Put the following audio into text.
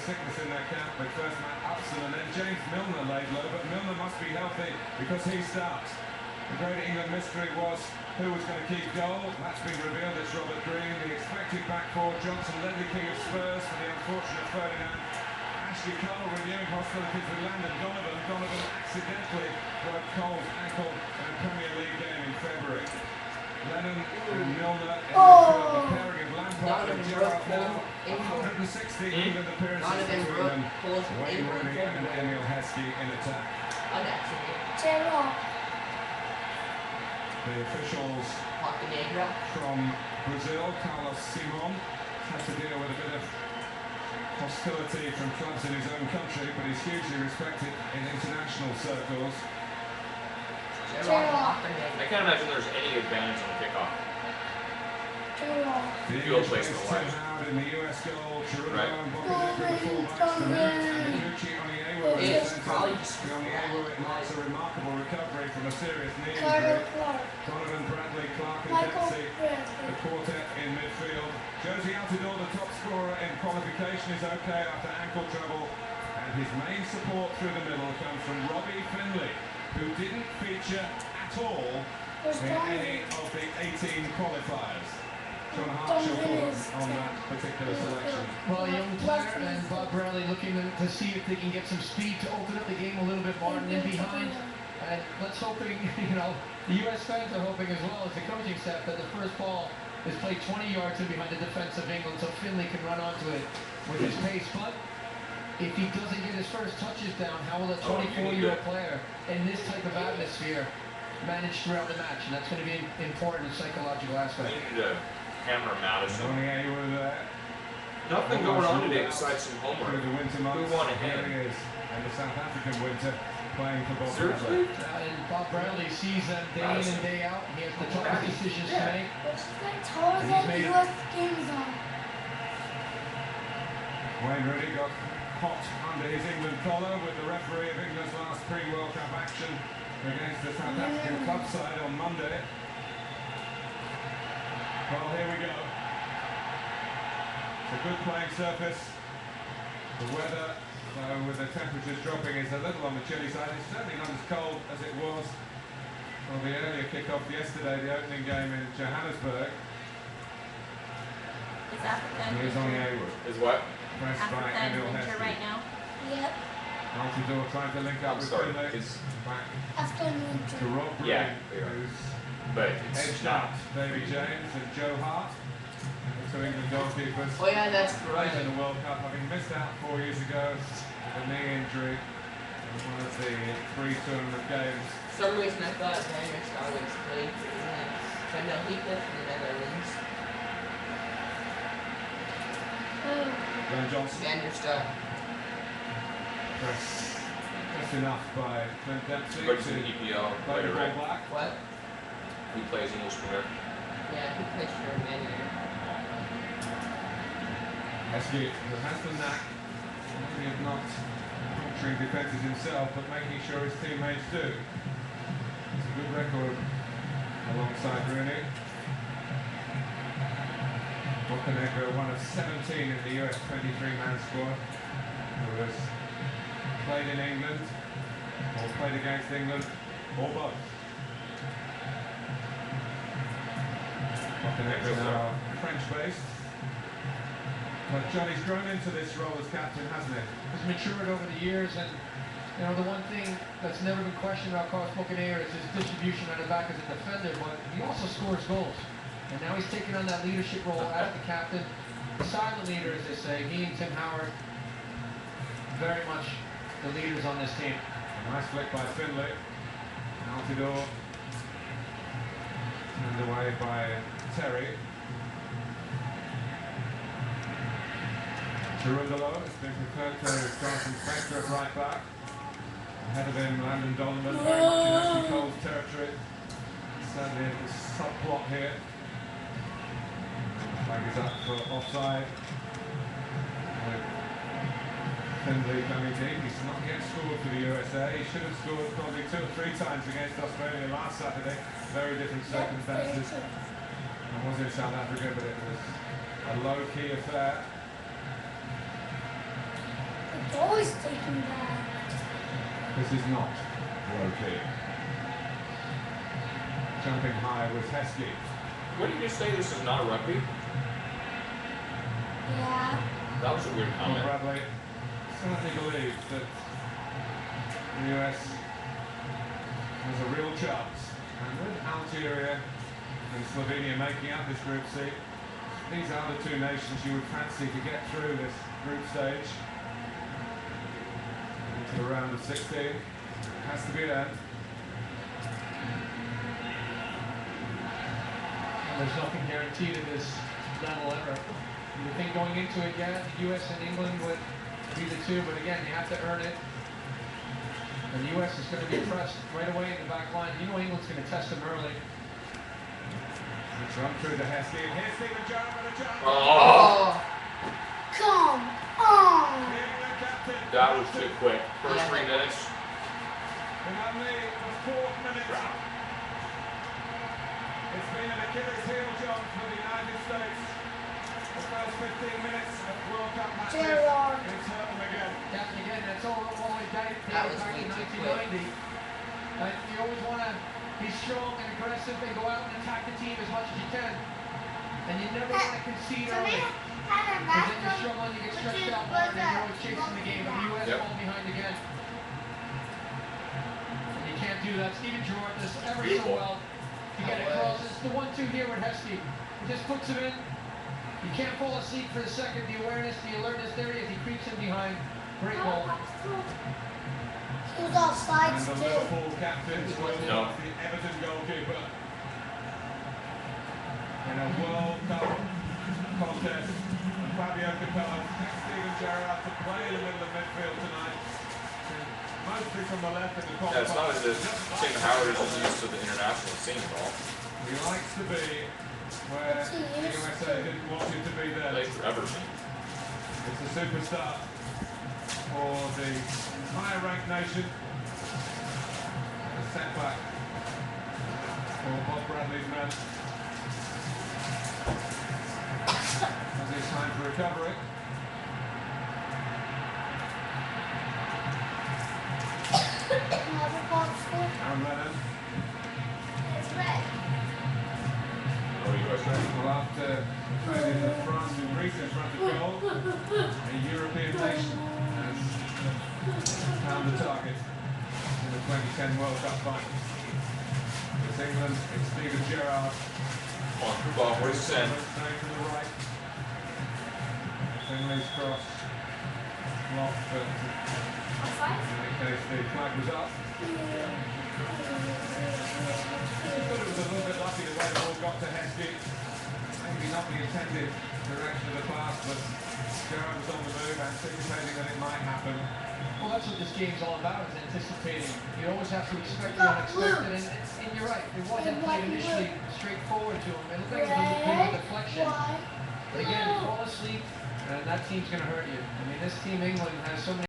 sickness in their camp with first Matt Upson and then James Milner laid low, but Milner must be healthy because he starts. The great England mystery was who was going to keep goal. That's been revealed. It's Robert Green. The expected back four, Johnson, Ledley King of Spurs for the unfortunate Ferdinand. Ashley Cole renewing hostilities with Landon Donovan. Donovan accidentally broke Cole's ankle in a Premier League game in February. Lennon and Milner in the pairing of Lampard and Gerrard now. 160 England appearances between them. Wayne Rooney and Emil Heskey in attack. The officials from Brazil, Carlos Simon, has to deal with a bit of hostility from clubs in his own country, but he's hugely respected in international circles. I can't imagine there's any advantage on the kickoff. The English plays Tim Howard in the US goal, Chirulo and Bocanegra the fullbacks, the Reds and Miguchi Onyewu in the centre. Onyewu marks a remarkable recovery from a serious knee injury. Donovan, Bradley, Clark and Dempsey, the quartet in midfield. Josie Altidore, the top scorer in qualification, is okay after ankle trouble, and his main support through the middle comes from Robbie Findlay, who didn't feature at all in any of the 18 qualifiers. John Hart your thoughts on that particular selection? Well, young player and Bob Bradley looking to see if they can get some speed to open up the game a little bit more and in behind. And let's hoping, the US fans are hoping as well as the coaching staff that the first ball is played 20 yards in behind the defense of England so Finlay can run onto it with his pace. But if he doesn't get his first touches down, how will a 24-year-old player in this type of atmosphere manage throughout the match? And that's going to be an important psychological aspect. Hammer Madison. Nothing going on today besides some homework. Through the winter months, who won a hand? Here he is, and the South African winter playing for Bob Bradley. And Bob Bradley sees them day in and day out. He has the toughest decisions to make. Wayne Rooney got hot under his England collar with the referee of England's last pre-World Cup action against the South African club side on Monday. Well, here we go. It's a good playing surface. The weather, though, with the temperatures dropping, is a little on the chilly side. It's certainly not as cold as it was on the earlier kick-off yesterday, the opening game in Johannesburg. Is Africa Here's Onyewu. Is what? Pressed by Emil winter Heskey. right now? Yep. Altidore trying to link up with Finlay. Back After winter. to Rob Green, Yeah, who's but it's edged not. out Davy James and Joe Hart. The two England goalkeepers. Oh yeah, that's Right right. in the World Cup, having missed out 4 years ago with a knee injury in one of the 3 tournament games. For some reason I thought Hamish always played for England. So no, he played for the Netherlands. Glenn Johnson, Vanderstad. pressed enough by Clint Dempsey But he's to in the EPL play the later, ball right? back. What? He plays English Premier. Yeah, he plays for Man United. Heskey, who has the knack, maybe of not puncturing defences himself, but making sure his teammates do. It's a good record alongside Rooney. Bocanegra, one of 17 in the US 23-man squad, who has played in England, or played against England, or both. Bocanegra now French-based. But Johnny's grown into this role as captain, hasn't he? He's matured over the years, and the one thing that's never been questioned about Carlos Bocanegra is his distribution on the back as a defender, but he also scores goals. And now he's taking on that leadership role as the captain. The silent leader, as they say. He and Tim Howard, very much the leaders on this team. A nice flick by Finlay. Altidore. Turned away by Terry. Chirulo has been preferred to Jonathan Spector at right back. Ahead of him, Landon Donovan, very much in Ashley Cole's territory. Certainly the subplot here. Flag is up for offside. Findlay coming deep. He's not yet scored for the USA. He should have scored probably 2 or 3 times against Australia last Saturday. Very different circumstances. It was in South Africa, but it was a low-key affair. It's always taking that. This is not low key. Jumping high was Heskey. What did you say? This is not a rugby? Yeah. That was a weird Bob comment. Bradley certainly believes that the US has a real chance. And with Algeria and Slovenia making up this Group C, these are the two nations you would fancy to get through this group stage into the round of 16. It has to be earned. There's nothing guaranteed at this level ever. You think going into it, yeah, the US and England would be the two, but again, you have to earn it. And the US is going to be pressed right away in the back line. You know England's going to test them early. It's run through to Heskey, and here's Stephen Gerrard with a chance. Oh, Come on. England captain. that was too quick. First 3 minutes. In only the 4th minute. It's been an Achilles heel, John, for the United States. The first 15 minutes of World Cup matches. Gerrard. It's hurt them again. Captain again, that's all the way dating That was back way to too 1990. You always want to be strong and aggressive and go out and attack the team as much as you can. And you never want to concede early. Because then you struggle and you get stretched out more and you're always chasing the game. But the US Yep. fall behind again. And you can't do that. Stephen Gerrard does ever so well to get across. It's the 1-2 here with Heskey. He just puts him in. You can't fall asleep for a second. The awareness, the alertness there he is. He creeps in behind. Great goal. He was offside And the too. Liverpool captain was No. the Everton goalkeeper. In a World Cup contest, and Fabio Capello picked Stephen Gerrard to play in the middle of midfield tonight. Mostly from the left in the Yeah, it's not as if Tim Howard is just used to the international scene at all. He likes to be where the USA didn't want him to be there. Played for Everton. It's a superstar for the higher ranked nation. A setback for Bob Bradley's men. As it's time for recovery. Never got school. Aaron Lennon It's red. Oh, USA. will after failure of France in recent front of goal. A European nation has found the target in the 2010 World Cup final. It's England, it's Stephen Gerrard. Come on, Bob, where's the send? Straight to the right. Finley's cross. Blocked, but Offside? in any case the flag was up. I thought it was a little bit lucky the way the ball got to Heskey. Maybe not the intended direction of the pass, but Gerrard was on the move, anticipating that it might happen. Well, that's what this game's all about, is anticipating. You always have to expect the unexpected, and you're right, it wasn't played initially straightforward to him. It looked like it was a bit of a deflection. White. But again, you fall asleep, and that team's going to hurt you. I mean, this team, England, has so many